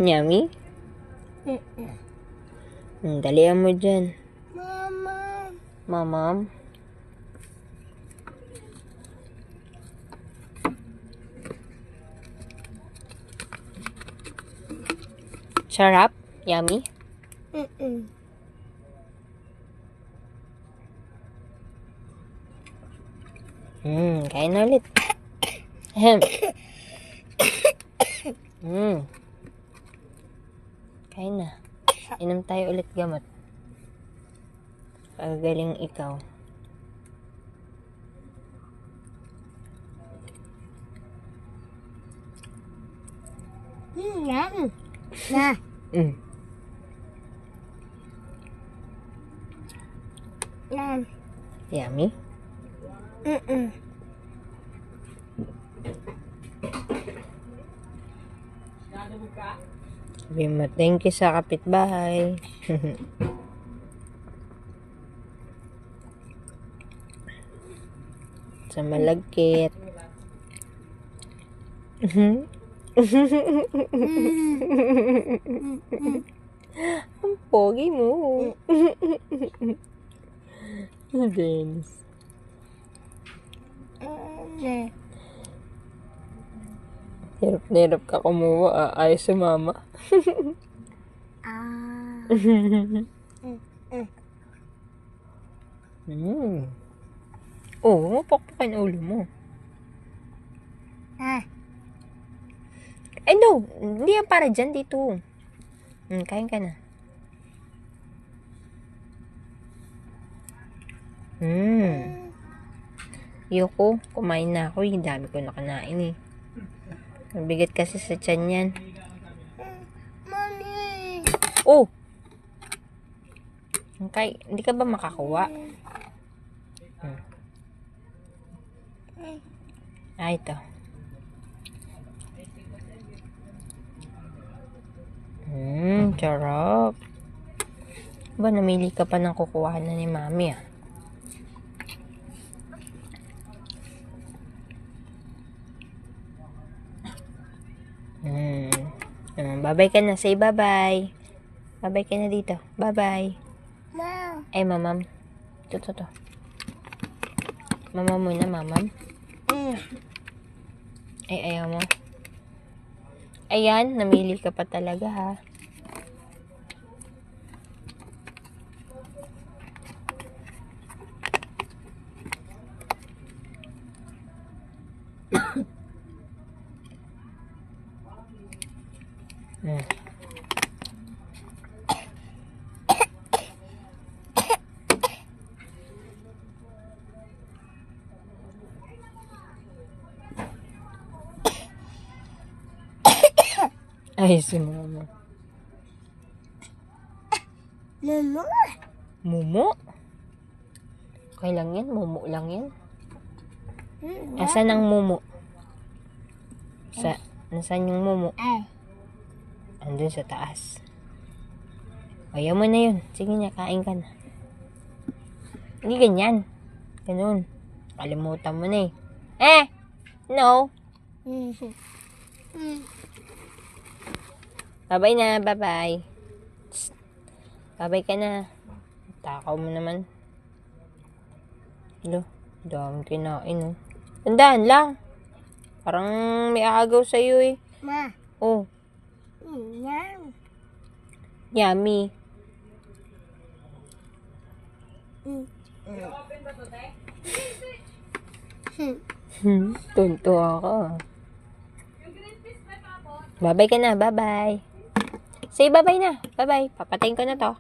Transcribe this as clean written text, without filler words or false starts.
Yummy? Dalihan mo dyan. Mama. Mamam? Sarap? Yummy? Kain na ulit. Ahem. Kain na. Inom tayo ulit gamot. Pagaling ikaw. Yan. Na. Yan. Yummy? Sabi mo, thank you sa kapitbahay. Sa malagkit. Ang pogi mo. Dennis. Hirap na hirap ka kumuha. Ayos si mama. Oh, mapakpakan ulo mo. Ay, no. Hindi yan para dyan dito. Kain ka na. Yoko, kumain na ako. Yung dami ko nakanain eh. Mabigat kasi sa tiyan yan. Mami. Oh! Okay, hindi ka ba makakuha? Ito. Charap. Ba, namili ka pa ng kukuhaan na ni mami ah. Bye-bye ka na. Say bye-bye. Bye-bye ka na dito. Bye-bye. Ma. Ay, mamam. Ito. Mamam muna, mamam. Ay, ayaw mo. Ayan, namili ka pa talaga ha. Ay, si mama. Mama. Mumu? Okay lang yan. Mumu lang yan. Asan ang mumu? Nasaan yung mumu? Andun sa taas. Ayaw mo na yun. Sige na, kain ka na. Hindi ganyan. Ganun. Kalimutan mo na eh. No. Bye-bye na. Bye-bye. Bye-bye ka na. Takaw mo naman. Hello. Dami kinain oh. Tandaan lang. Parang may agaw sa'yo eh. Ma. Oh. Yan. Yummy. Tuntua ka. Bye-bye ka na. Bye-bye. Say bye-bye na. Bye-bye. Papatayin ko na to.